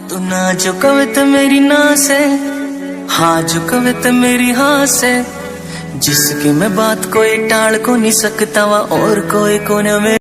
तू ना झुकवे तो मेरी ना से, हाँ झुकवे तो मेरी हाँ से, जिसकी मैं बात कोई टाल को नहीं सकता वा और कोई को न मेरे